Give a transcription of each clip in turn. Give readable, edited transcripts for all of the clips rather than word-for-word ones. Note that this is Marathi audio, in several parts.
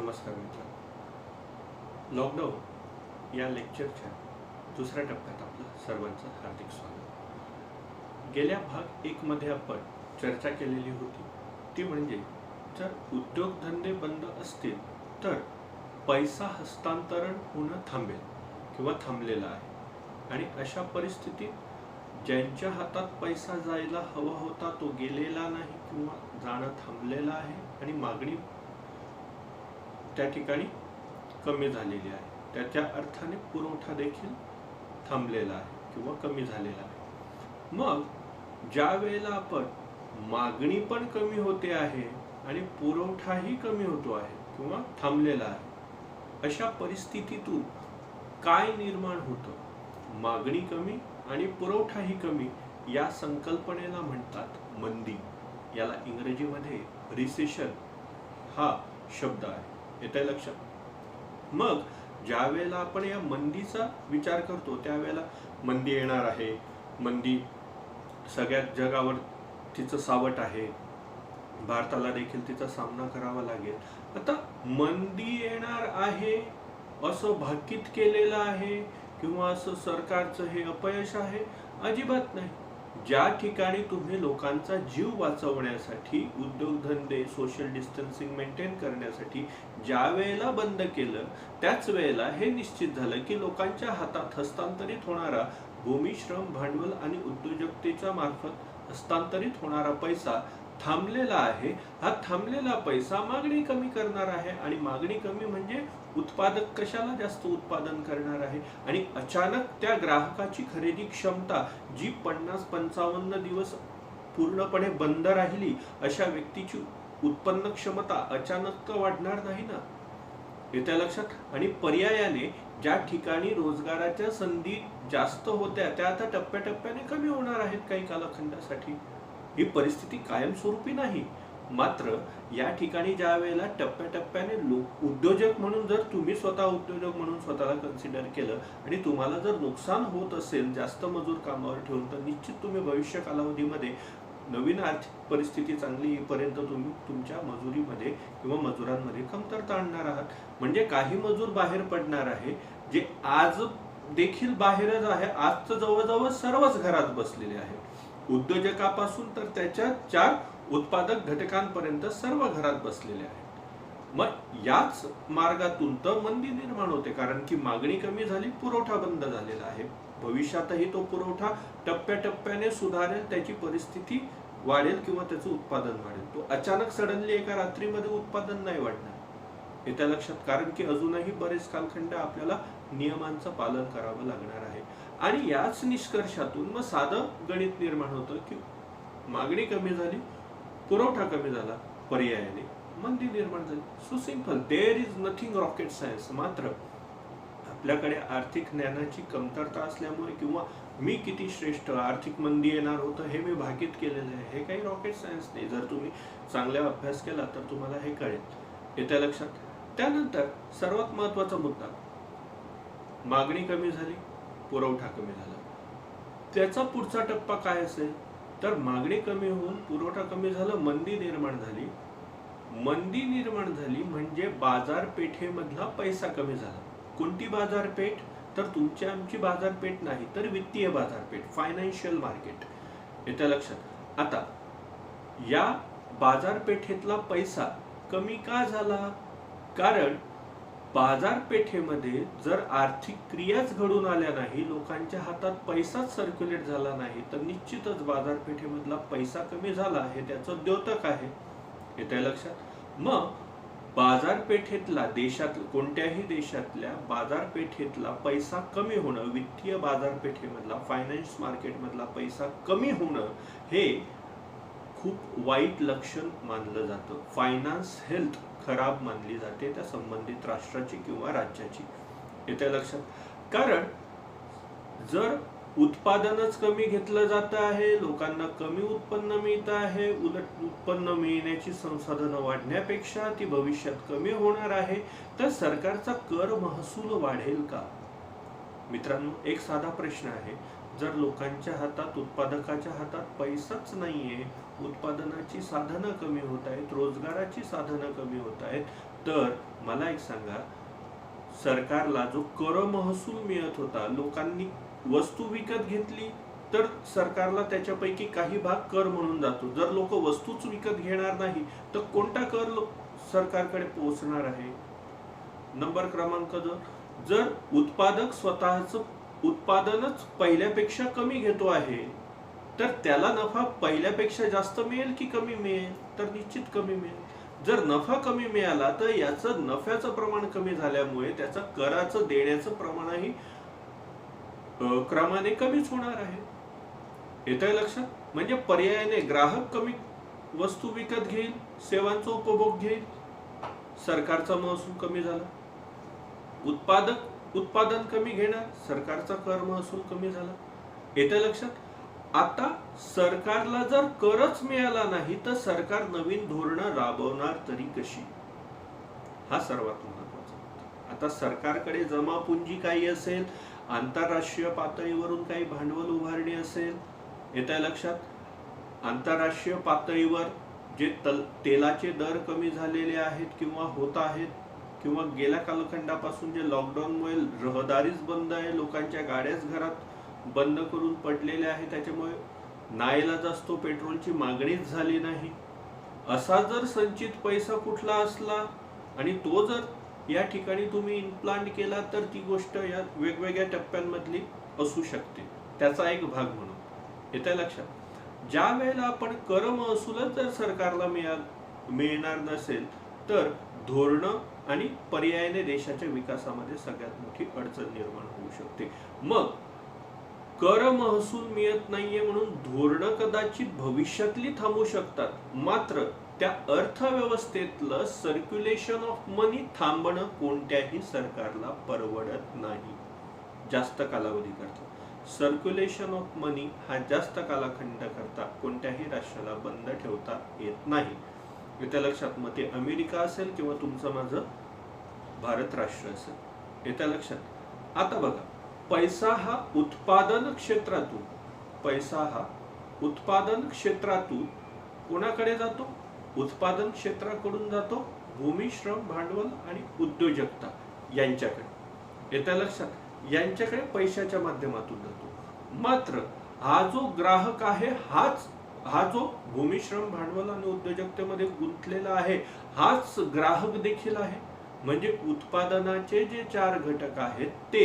नमस्कार मित्रांनो, लॉकडाऊन या लेक्चरच्या दुसऱ्या टप्प्यात आपलं सर्वांचं हार्दिक स्वागत। गेल्या भाग 1 मध्ये आपण चर्चा केलेली होती ती म्हणजे जर उद्योगधंदे बंद असतील तर पैसा हस्तांतरण होणं थांबेल किंवा थांबलेलं आहे आणि अशा परिस्थितीत ज्यांच्या हातात पैसा जायला हवा होता तो गेलेला नाही किंवा जाणं थांबलेलं आहे आणि मागणी त्या ठिकाणी कमी झालेली आहे, त्याच्या अर्थाने पुरवठा देखील थांबलेला आहे किंवा कमी झालेला आहे। मग ज्या वेळेला आपण मागणी पण कमी होते आहे आणि पुरवठाही कमी होतो आहे किंवा थांबलेला आहे, अशा परिस्थितीतून काय निर्माण होतं? मागणी कमी आणि पुरवठाही कमी या संकल्पनेला म्हणतात मंदी। याला इंग्रजीमध्ये रिसेशन हा शब्द आहे, येते लक्षात। मग ज्या वेळेला आपण या मंदीचा विचार करतो त्यावेळेला मंदी येणार आहे, मंदी सगळ्यात जगावर तिचं सावट आहे, भारताला देखील तिचा सामना करावा लागेल। आता मंदी येणार आहे असं भाकीत केलेलं आहे किंवा असं सरकारचं हे अपयश आहे? अजिबात नाही। ज्या ठिकाणी तुम्ही लोकांचा जीव वाचवण्यासाठी उद्योगधंदे सोशल डिस्टन्सिंग मेंटेन करण्यासाठी ज्या वेळेला बंद केलं त्याच वेळेला हे निश्चित झालं की लोकांच्या हातात हस्तांतरित होणारा भूमी, श्रम, भांडवल आणि उद्योजकतेच्या मार्फत हस्तांतरित होणारा पैसा थांबलेला आहे। हा थांबलेला पैसा मागणी कमी करणार आहे आणि मागणी कमी म्हणजे उत्पादक कशाला जास्त उत्पादन करणार आहे आणि अचानक त्या ग्राहकाची खरेदी क्षमता जी 50-55 दिवस पूर्णपणे बंद राहिली अशा व्यक्तीची उत्पन्न क्षमता अचानक तर वाढणार नाही ना, येत्या लक्षात। आणि पर्यायाने ज्या ठिकाणी रोजगाराच्या संधी जास्त होत्या त्या आता टप्प्याटप्प्याने कमी होणार आहेत काही कालखंडासाठी। ही परिस्थिती कायमस्वरूपी नाही, मात्र या ठिकाणी ज्या वेळेला टप्प्याटप्प्याने उद्योजक म्हणून जर तुम्ही स्वतः उद्योजक म्हणून स्वतःला कन्सिडर केलं आणि तुम्हाला जर नुकसान होत असेल जास्त मजूर कामावर ठेवून, तर निश्चित तुम्ही भविष्य कालावधीमध्ये नवीन आर्थिक परिस्थिती चांगली येईपर्यंत तुम्ही तुमच्या मजुरीमध्ये किंवा मजुरांमध्ये कमतरता आणणार आहात। म्हणजे काही मजूर बाहेर पडणार आहे जे आज देखील बाहेरच आहे, आज तर जवळजवळ सर्वच घरात बसलेले आहे, उद्योजकापासून तर त्याच्या 4 उत्पादक घटकांपर्यंत सर्व घरात बसलेले आहेत। मग याच मार्गातून तर मंदी निर्माण होते, कारण की मागणी कमी झाली, पुरवठा बंद झालेला आहे। भविष्यातही तो पुरवठा टप्प्याटप्प्याने सुधारेल, त्याची परिस्थिती वाढेल किंवा त्याचं उत्पादन वाढेल। तो अचानक सडनली एका रात्रीमध्ये उत्पादन नाही वाढणार, येत्या लक्षात, कारण की अजूनही बरेच कालखंड आपल्याला नियमांचं पालन करावं लागणार आहे। आणि याच निष्कर्षातून मग साधं गणित निर्माण होतं की मागणी कमी झाली, पुरवठा कमी झाला, पर्यायाने मंदी निर्माण झाली। So simple, there is nothing rocket science. मात्र आपल्याकडे आर्थिक ज्ञानाची कमतरता असल्यामुळे किंवा मी किती श्रेष्ठ, आर्थिक मंदी येणार होतं हे मी भाकीत केलेलं आहे, हे काही रॉकेट सायन्स नाही। जर तुम्ही चांगला अभ्यास केला तर तुम्हाला हे कळेल, येत्या लक्षात। त्यानंतर सर्वात महत्त्वाचा मुद्दा, मागणी कमी झाली, पुरवठा कमी झाला, त्याचा पुढचा टप्पा काय असेल? तर मागणी कमी होऊन पुरवठा कमी झाला, मंदी निर्माण झाली। मंदी निर्माण झाली म्हणजे बाजारपेठेमधला पैसा कमी झाला। कोणती बाजारपेठ? तर तुमची आमची बाजारपेठ नाही, तर वित्तीय बाजारपेठ, फायनान्शियल मार्केट, येत्या लक्षात। आता या बाजारपेठेतला पैसा कमी का झाला? कारण बाजारपेठेमध्ये जर आर्थिक क्रियाच घडून आल्या नाही, लोकांच्या हातात पैसाच सर्क्युलेट झाला नाही, तर निश्चितच बाजारपेठेमधला पैसा कमी झाला, हे त्याचं द्योतक आहे, येते लक्षात। मग बाजारपेठेतला कोणत्याही देशातल्या बाजारपेठेतला पैसा कमी होणं, वित्तीय बाजारपेठेमधला फायनान्स मार्केटमधला पैसा कमी होणं हे खूप वाईट लक्षण मानलं जातं। फायनान्स हेल्थ खराब मानली जाते त्या संबंधित राष्ट्राची किंवा राज्याची, येते लक्षात। कारण जर उत्पादनच कमी घेतलं जात आहे, लोकांना कमी उत्पन्न मिळत आहे, उलट उत्पन्न मिळण्याची संसाधनं वाढण्यापेक्षा ती भविष्यात कमी होणार आहे, तर सरकारचा कर महसूल वाढेल का? मित्रांनो, एक साधा प्रश्न आहे, जर लोकांच्या हातात, उत्पादकाच्या हातात पैसाच नाहीये, उत्पादनाची साधनं कमी होत आहेत, रोजगाराची साधनं कमी होत आहेत, तर मला एक सांगा, सरकारला जो कर महसूल मिळत होता, लोकांनी वस्तू विकत घेतली तर सरकारला त्याच्यापैकी काही भाग कर म्हणून जातो. जर लोक वस्तूच विकत घेणार नाही तर कोणता कर सरकारकडे पोहोचणार आहे? नंबर क्रमांक जर उत्पादक स्वतःच उत्पादनच पहिल्यापेक्षा कमी घेतो आहे तर त्याला नफा पहिल्यापेक्षा जास्त मिळेल की कमी मिळेल? तर निश्चित कमी मिळेल. जर नफा कमी मिळाला तर याचं नफ्याचं प्रमाण कमी झाल्यामुळे त्याचं कराचं देण्याचं प्रमाणही क्रमाने कमीच होणार आहे. येतंय लक्षात? म्हणजे पर्यायाने ग्राहक कमी वस्तू विकत घेईल, सेवांचा उपभोग घेईल, सरकारचा महसूल कमी झाला. उत्पादक उत्पादन कमी घेणार, सरकारचा कर महसूल कमी झाला. येतंय लक्षात? आता सरकारला जर करच मिळाला नाही तर सरकार नवीन धोरणं राबवणार तरी कशी? हा सर्वात महत्वाचा. आता सरकारकडे जमापुंजी काही असेल, आंतरराष्ट्रीय पातळीवरून काही भांडवल उभारणी असेल. येतंय लक्षात? आंतरराष्ट्रीय पातळीवर जे तेलाचे दर कमी झालेले आहेत किंवा होत आहेत, किंवा गेल्या कालखंडापासून जे लॉकडाऊनमुळे रहदारीच बंद आहे, लोकांच्या गाड्याच घरात बंद करून पडलेल्या आहेत, त्याच्यामुळे नाईलाज असतो पेट्रोलची मागणीच झाली नाही. असा जर संचित पैसा कुठला असला आणि तो जर या ठिकाणी तुम्ही इम्प्लांट केला तर ती गोष्ट या वेगवेगळ्या टप्प्यांमधली असू शकते, त्याचा एक भाग म्हणून. येतंय लक्षात? ज्या वेळेला आपण कर महसूलच जर सरकारला मिळणार नसेल तर धोरणं आणि पर्यायाने देशाच्या विकासामध्ये सगळ्यात मोठी अडचण निर्माण होऊ शकते. मग कर महसूल मिळत नाहीये म्हणून धोरणं कदाचित भविष्यातली थांबू शकतात, मात्र त्या अर्थव्यवस्थेतलं सर्क्युलेशन ऑफ मनी थांबणं कोणत्याही सरकारला परवडत नाही जास्त कालावधी करता. सर्क्युलेशन ऑफ मनी हा जास्त कालखंड करता कोणत्याही राष्ट्राला बंद ठेवता येत नाही. येत्या लक्षात? मग ते अमेरिका असेल किंवा तुमचं माझं भारत राष्ट्र असेल. येत्या लक्षात? आता बघा, पैसा हा उत्पादन क्षेत्रातून कोणाकडे जातो? उत्पादन क्षेत्राकडून जातो भूमी, श्रम, भांडवल आणि उद्योजकता यांच्याकडे. येत्या लक्षात? यांच्याकडे पैशाच्या माध्यमातून जातो. मात्र हा जो ग्राहक आहे हा जो भूमी, श्रम, भांडवल आणि उद्योजकतेमध्ये गुंतलेला आहे हाच ग्राहक देखील आहे. म्हणजे उत्पादनाचे जे 4 घटक आहेत ते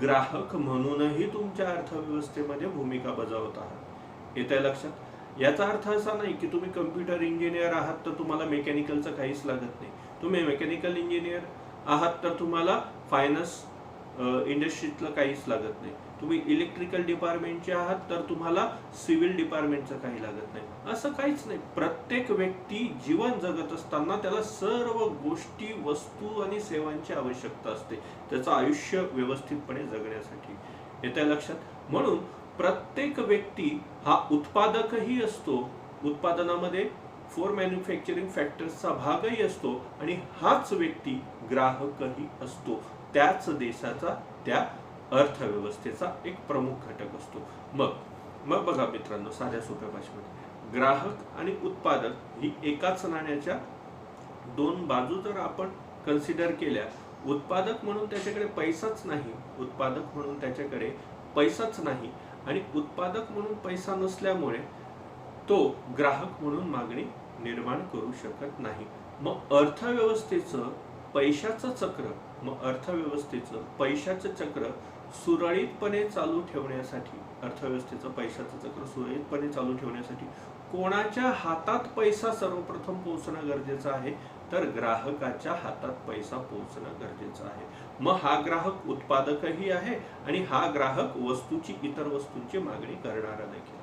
ग्राहक म्हणूनही तुमच्या अर्थव्यवस्थेमध्ये भूमिका बजावत आहात. येतंय लक्षात? याचा अर्थ असा नाही की तुम्ही कम्प्युटर इंजिनियर आहात तर तुम्हाला मेकॅनिकलचं काहीच लागत नाही. तुम्ही मेकॅनिकल इंजिनियर आहात तर तुम्हाला फायनान्स इंडस्ट्रीतलं काहीच लागत नाही. तुम्ही इलेक्ट्रिकल डिपार्टमेंटचे आहात तर तुम्हाला सिव्हिल डिपार्टमेंटचं काही लागत नाही. असं काहीच नाही. प्रत्येक व्यक्ती जीवन जगत असताना त्याला सर्व गोष्टी, वस्तू आणि सेवांची आवश्यकता असते त्याचं आयुष्य व्यवस्थितपणे जगण्यासाठी. येतंय लक्षात? म्हणून प्रत्येक व्यक्ती हा उत्पादकही असतो, उत्पादनामध्ये 4 मॅन्युफॅक्चरिंग फॅक्टर्सचा भागही असतो आणि हाच व्यक्ती ग्राहकही असतो. त्याच देशाचा, त्या अर्थव्यवस्थेचा एक प्रमुख घटक असतो. मग बघा मित्रांनो, साध्या सोप्या भाषेमध्ये ग्राहक आणि उत्पादक ही एकाच नाण्याच्या 2 बाजू जर आपण कन्सिडर केल्या, उत्पादक म्हणून त्याच्याकडे पैसाच नाही आणि उत्पादक म्हणून पैसा नसल्यामुळे तो ग्राहक म्हणून मागणी निर्माण करू शकत नाही. मग अर्थव्यवस्थेचं पैशाचं चक्र सुरळीतपणे चालू ठेवण्यासाठी, कोणाच्या हातात पैसा सर्वप्रथम पोहोचणं गरजेचं आहे? तर ग्राहकाच्या हातात पैसा पोहोचणं गरजेचं आहे. मग हा ग्राहक उत्पादकही आहे आणि हा ग्राहक इतर वस्तूंची मागणी करणारा देखील.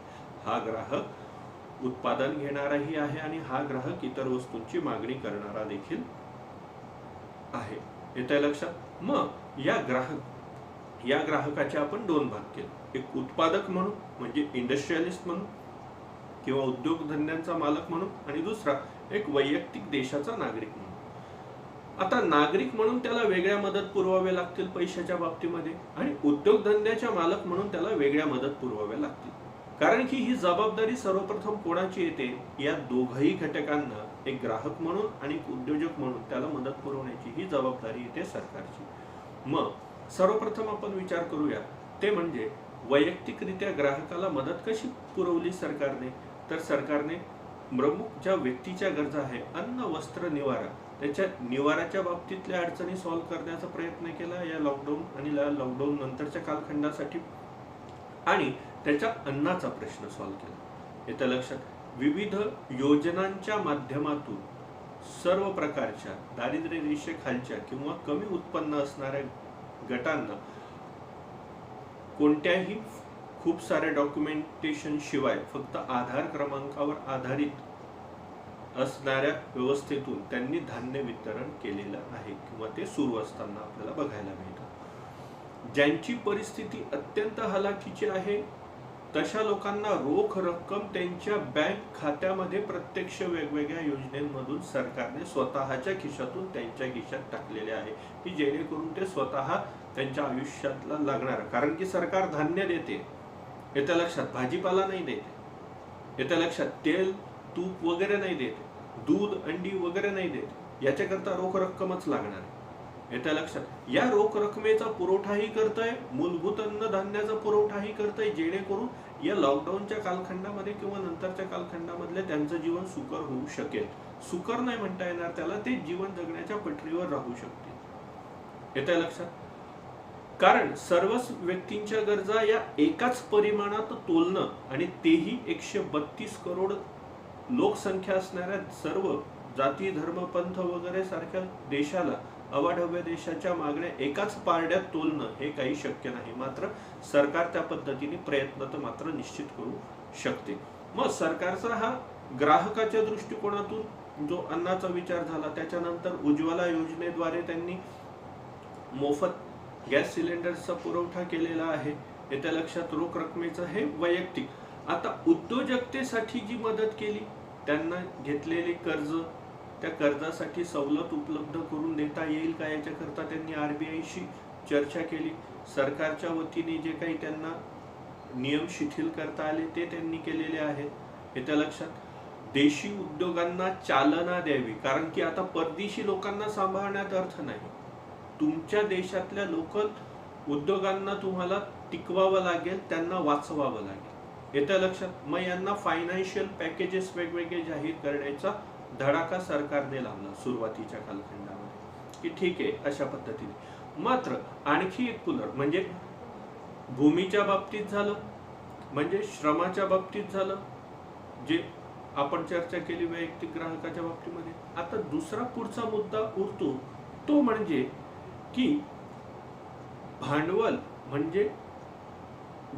हा ग्राहक उत्पादन घेणाराही आहे आणि हा ग्राहक इतर वस्तूंची मागणी करणारा देखील आहे. येतंय लक्षात? मग या ग्राहकाचे आपण 2 भाग केले. एक उत्पादक म्हणून म्हणजे इंडस्ट्रियलिस्ट म्हणून किंवा उद्योगधंद्यांचा मालक म्हणून, आणि दुसरा एक वैयक्तिक देशाचा नागरिक म्हणून. आता नागरिक म्हणून त्याला वेगळ्या मदत पुरवाव्या लागतील पैशाच्या बाबतीमध्ये आणि उद्योगधंद्याच्या मालक म्हणून त्याला वेगळ्या मदत पुरवाव्या लागतील. कारण की ही जबाबदारी सर्वप्रथम कोणाची येते? या दोघही घटकांना, एक ग्राहक म्हणून आणि एक उद्योजक म्हणून त्याला मदत पुरवण्याची ही जबाबदारी येते सरकारची. मग सर्वप्रथम आपण विचार करूया ते म्हणजे वैयक्तिकरित्या ग्राहकाला मदत कशी पुरवली सरकारने? तर सरकारने प्रमुख ज्या व्यक्तीच्या गरजा आहे, अन्न, वस्त्र, निवारा, त्याच्या निवाराच्या बाबतीतल्या अडचणी सॉल्व्ह करण्याचा प्रयत्न केला या लॉकडाऊन आणि लॉकडाऊन नंतरच्या कालखंडासाठी, आणि त्याच्या अन्नाचा प्रश्न सॉल्व्ह केला. येतं लक्षात? विविध योजनांच्या माध्यमातून सर्व प्रकारच्या दारिद्र्य रेषेखालच्या किंवा कमी उत्पन्न असणाऱ्या गटांना कोणत्याही खूप सारे डॉक्युमेंटेशन शिवाय फक्त आधार क्रमांकावर आधारित असणाऱ्या व्यवस्थेतून त्यांनी धान्य वितरण केलेलं आहे किंवा ते सुरू असताना आपल्याला बघायला मिळतं. ज्यांची परिस्थिती अत्यंत हलाखीची आहे तशा लोकांना रोख रक्कम त्यांच्या बँक खात्यामध्ये प्रत्यक्ष वेगवेगळ्या योजनेमधून सरकारने स्वतःच्या खिशातून त्यांच्या खिशात टाकलेले आहे की जेणेकरून ते स्वतः त्यांच्या आयुष्यातला लागणार, कारण की सरकार धान्य देते, येत्या लक्षात, भाजीपाला नाही देते, येत्या लक्षात, तेल तूप वगैरे नाही देते, दूध अंडी वगैरे नाही देते, याच्याकरता रोख रक्कमच लागणार आहे. येत्या लक्षात? या रोख रकमेचा पुरवठाही करतंय, मूलभूत अन्नधान्याचा पुरवठाही करतंय, जेणेकरून या लॉकडाऊनच्या कालखंडामध्ये किंवा नंतरच्या कालखंडामधले त्यांचं जीवन सुकर होऊ शकेल. सुकर नाही म्हणता येणार त्याला, ते जीवन जगण्याच्या पटरीवर राहू शकते. येत्या लक्षात? कारण सर्वच व्यक्तींच्या गरजा या एकाच परिमाणात तोलणं आणि तेही 132 करोड लोकसंख्या असणाऱ्या सर्व जाती, धर्म, पंथ वगैरे सारख्या देशाला, अवाढव्य देशाच्या मागण्या एकाच पारड्यात तोलणं हे काही शक्य नाही. मात्र सरकार त्या पद्धतीने प्रयत्न तर मात्र निश्चित करू शकते. मग सरकारचा हा ग्राहकाच्या दृष्टिकोनातून जो अन्नाचा विचार झाला, त्याच्यानंतर उज्ज्वला योजनेद्वारे त्यांनी मोफत गॅस सिलेंडरचा पुरवठा केलेला आहे. येत्या लक्षात? रोख रकमेचं हे वैयक्तिक. आता उद्योजकतेसाठी जी मदत केली, त्यांना घेतलेले कर्ज, त्या कर्जासाठी सवलत उपलब्ध करून देता येईल का याच्याकरता त्यांनी RBIशी चर्चा केली. सरकारच्या वतीने जे काही त्यांना नियम शिथिल करता आले ते त्यांनी केलेले आहेत. येत्या लक्षात? देशी उद्योगांना चालना द्यावी, कारण की आता परदेशी लोकांना सांभाळण्यात अर्थ नाही. तुमच्या देशातल्या लोकल उद्योगांना तुम्हाला टिकवावं लागेल, त्यांना वाचवावं लागेल. येत्या लक्षात? मग यांना फायनान्शियल पॅकेजेस वेगवेगळे जाहीर करण्याचा धडाका सरकारने लावला सुरुवातीच्या कालखंडामध्ये की ठीक आहे अशा पद्धतीने. मात्र आणखी एक पुनर म्हणजे भूमीच्या बाबतीत झालं, म्हणजे श्रमाच्या बाबतीत झालं, जे आपण चर्चा केली वैयक्तिक ग्राहकाच्या बाबतीमध्ये. आता दुसरा पुढचा मुद्दा उरतो तो म्हणजे की भांडवल, म्हणजे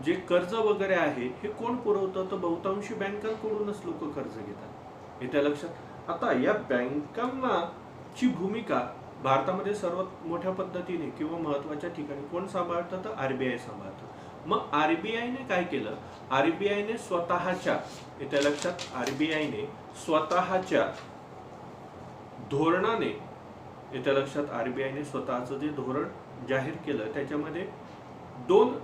जे कर्ज वगैरे आहे हे कोण पुरवतं? तर बहुतांशी बँकांकडूनच लोक कर्ज घेतात. येत्या लक्षात? आता या बँकांची भूमिका भारतामध्ये सर्वात मोठ्या पद्धतीने किंवा महत्वाच्या ठिकाणी कोण सांभाळतं? तर RBI सांभाळतं. मग RBIने काय केलं? RBIने स्वतःच्या, येत्या लक्षात, RBIने स्वतःच्या धोरणाने, येत्या लक्षात, RBIने स्वतःचं जे धोरण जाहीर केलं त्याच्यामध्ये 2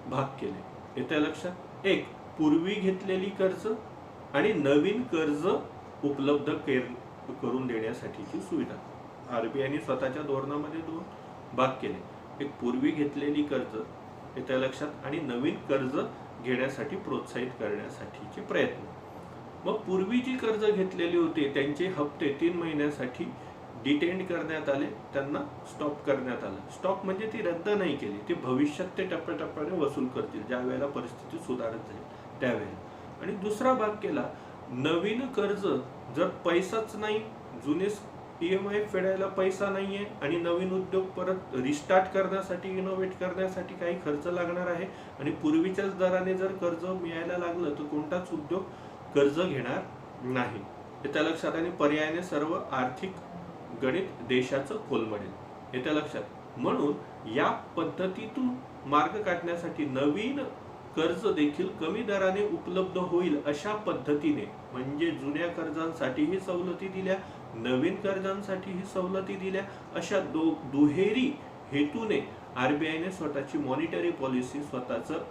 भाग केले. येत्या लक्षात? एक, पूर्वी घेतलेली कर्ज आणि नवीन कर्ज उपलब्ध करून देण्यासाठीची सुविधा. RBIने स्वतःच्या धोरणामध्ये 2 भाग केले. एक, पूर्वी घेतलेली कर्ज, येत्या लक्षात, आणि नवीन कर्ज घेण्यासाठी प्रोत्साहित करण्यासाठीचे प्रयत्न. मग पूर्वी जी कर्ज घेतलेली होती त्यांचे हप्ते 3 महिन्यासाठी डिटेंड करण्यात आले, त्यांना स्टॉप करण्यात आलं. स्टॉप म्हणजे ती रद्द नाही केली, ती भविष्यात ते टप्प्याटप्प्याने वसूल करतील ज्या वेळेला परिस्थिती सुधारत जाईल त्यावेळेला. आणि दुसरा भाग केला, नवीन कर्ज जर पैसाच नाही, जुने EMI फेडायला पैसा नाहीये आणि नवीन उद्योग परत रिस्टार्ट करण्यासाठी, इनोव्हेट करण्यासाठी काही खर्च लागणार आहे आणि पूर्वीच्याच दराने जर कर्ज मिळायला लागलं तर कोणताच उद्योग कर्ज घेणार नाही. येत्या लक्षात? आणि पर्यायाने सर्व आर्थिक गणित देशाचं कोलमडेल. येत्या लक्षात? म्हणून या पद्धतीतून मार्ग काढण्यासाठी नवीन कर्ज देखील कमी दराने उपलब्ध होईल अशा पद्धतीने, म्हणजे जुन्या कर्जांसाठीही सवलती दिल्या, नवीन कर्जांसाठीही सवलती दिल्या, अशा दुहेरी हेतूने RBIने स्वतःची मॉनिटरी पॉलिसी, स्वतःचं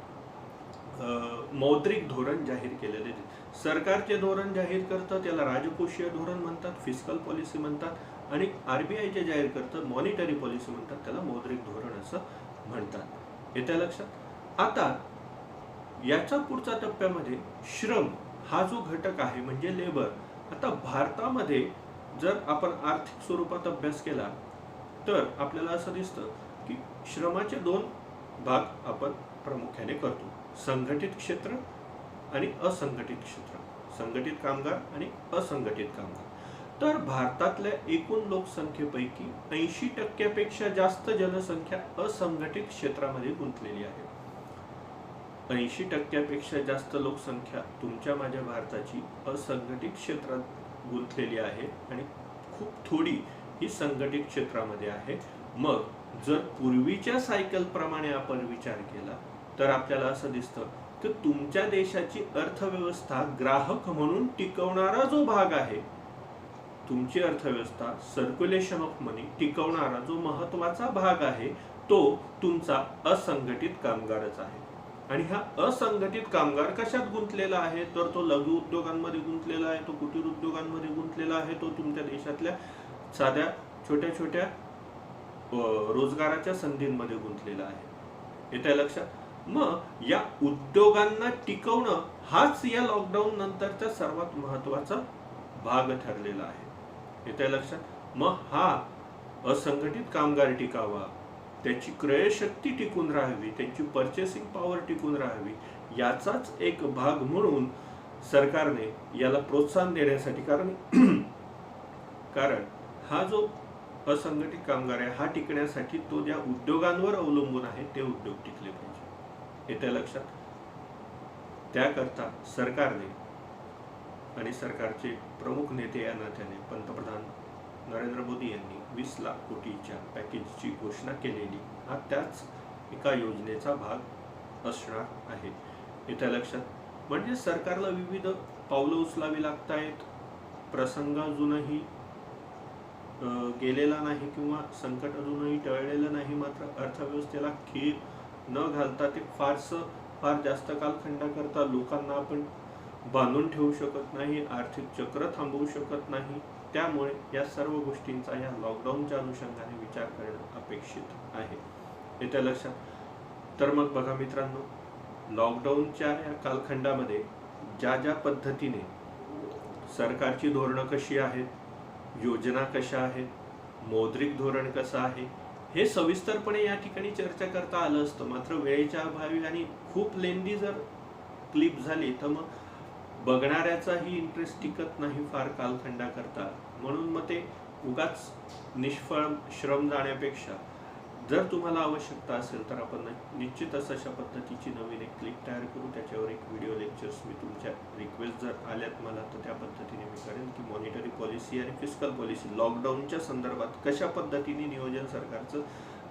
मौद्रिक धोरण जाहीर केलेले आहे. सरकारचे धोरण जाहीर करतं त्याला राजकोषीय धोरण म्हणतात, फिस्कल पॉलिसी म्हणतात, आणि RBI जे जाहीर करतं मॉनिटरी पॉलिसी म्हणतात, त्याला मौद्रिक धोरण असं म्हणतात. येत्या लक्षात. आता याच्या पुढच्या टप्प्यामध्ये श्रम हा जो घटक आहे म्हणजे लेबर. आता भारतामध्ये जर आपण आर्थिक स्वरूपात अभ्यास केला तर आपल्याला असं दिसतं की श्रमाचे दोन भाग आपण प्रामुख्याने करतो, संघटित क्षेत्र आणि असंघटित क्षेत्र, संघटित कामगार आणि असंघटित कामगार. तर भारतातल्या एकूण लोकसंख्येपैकी 80% जास्त जनसंख्या असंघटित क्षेत्रामध्ये गुंतलेली आहे. 80% जास्त लोकसंख्या तुमच्या माझ्या भारताची असंघटित क्षेत्रात गुंतलेली आहे आणि खूप थोडी ही संघटित क्षेत्रामध्ये आहे. मग जर पूर्वीच्या सायकल प्रमाणे आपण विचार केला तर आपल्याला असं दिसतं की तुमच्या देशाची अर्थव्यवस्था ग्राहक म्हणून टिकवणारा जो भाग आहे, तुमची अर्थव्यवस्था सर्क्युलेशन ऑफ मनी टिकवणारा जो महत्वाचा भाग आहे तो तुमचा असंघटित कामगारच आहे. आणि हा असंघटित कामगार कशात गुंतलेला आहे तर तो लघु उद्योगांमध्ये गुंतलेला आहे, तो कुटीर उद्योगांमध्ये गुंतलेला आहे, तो तुमच्या देशातल्या साध्या छोट्या छोट्या रोजगाराच्या संधींमध्ये गुंतलेला आहे. येत्या लक्षात. मग या उद्योगांना टिकवणं हाच या लॉकडाऊन नंतरचा सर्वात महत्वाचा भाग ठरलेला आहे. येत्या लक्षात. मग हा असंघटित कामगार टिकावा, त्याची क्रयशक्ती टिकून राहावी, त्यांची परचेसिंग पॉवर टिकून राहावी, याचाच एक भाग म्हणून सरकारने याला प्रोत्साहन देण्यासाठी, कारण हा जो असंघटित कामगार आहे हा टिकण्यासाठी तो ज्या उद्योगांवर अवलंबून आहे ते उद्योग टिकले पाहिजे. येत्या लक्षात. त्याकरता सरकारने आणि सरकारचे प्रमुख नेते या नात्याने पंतप्रधान नरेंद्र मोदी यांनी 20 लाख कोटीच्या पॅकेजची घोषणा केलेली हा त्याच एका योजनेचा भाग असणार आहे. येत्या लक्षात. म्हणजे सरकारला विविध पावलं उचलावी लागत आहेत. प्रसंग अजूनही गेलेला नाही किंवा संकट अजूनही टळलेलं नाही, मात्र अर्थव्यवस्थेला खीळ न घालता ते फार जास्त कालखंडाकरता लोकांना आपण बांधून ठेवू शकत नाही, आर्थिक चक्र थांबवू शकत नाही. त्यामुळे या सर्व गोष्टींचा या लॉकडाऊनच्या अनुषंगाने विचार करणं अपेक्षित आहे. येत्या लक्षात. तर मग बघा मित्रांनो, लॉकडाऊनच्या या कालखंडामध्ये ज्या पद्धतीने सरकारची धोरणं कशी आहेत, योजना कशा आहेत, मौद्रिक धोरण कसं आहे, हे सविस्तरपणे या ठिकाणी चर्चा करता आलं असतं. मात्र वेळेच्या अभावी आणि खूप लेंदी जर क्लिप झाली तर मग बघणाऱ्याचाही इंटरेस्ट टिकत नाही फार कालखंडाकरता. म्हणून मग ते उगाच निष्फळ श्रम जाण्यापेक्षा जर तुम्हाला आवश्यकता असेल तर आपण निश्चितच अशा पद्धतीची नवीन एक क्लिप तयार करू, त्याच्यावर एक व्हिडिओ लेक्चर्स मी तुमच्या रिक्वेस्ट जर आल्यात मला तर त्या पद्धतीने मी करेन की मॉनिटरी पॉलिसी आणि फिस्कल पॉलिसी लॉकडाऊनच्या संदर्भात कशा पद्धतीने नियोजन सरकारचं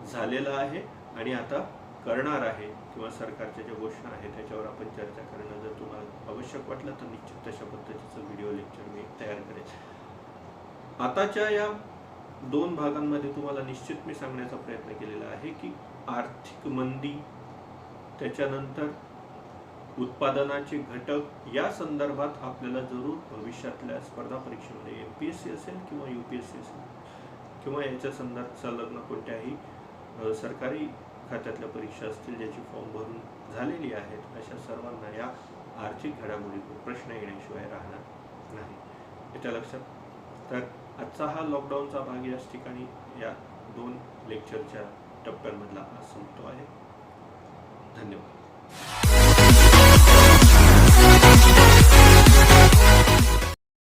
झालेलं आहे आणि आता करणार आहे किंवा सरकारच्या ज्या घोषणा आहेत त्याच्यावर आपण चर्चा करणं जर तुम्हाला आवश्यक वाटलं तर निश्चित तशा पद्धतीचं व्हिडिओ लेक्चर मी तयार करेन. आताच्या या 2 भागांमध्ये तुम्हाला निश्चित मी सांगण्याचा प्रयत्न केलेला आहे की आर्थिक मंदी, त्याच्यानंतर उत्पादनाचे घटक या संदर्भात आपल्याला जरूर भविष्यातल्या स्पर्धा परीक्षेमध्ये MPSC असेल किंवा UPSC असेल किंवा याच्या संलग्न कोणत्याही सरकारी खात्यातल्या परीक्षा असतील ज्याची फॉर्म भरून झालेली आहेत, अशा सर्वांना या आर्थिक घडामोडीतून प्रश्न येण्याशिवाय राहणार नाही. याच्या लक्षात. तर आजचा हा लॉकडाऊनचा भाग याच ठिकाणी या 2 लेक्चरच्या टप्प्यांमधला आज संपतो आहे. धन्यवाद.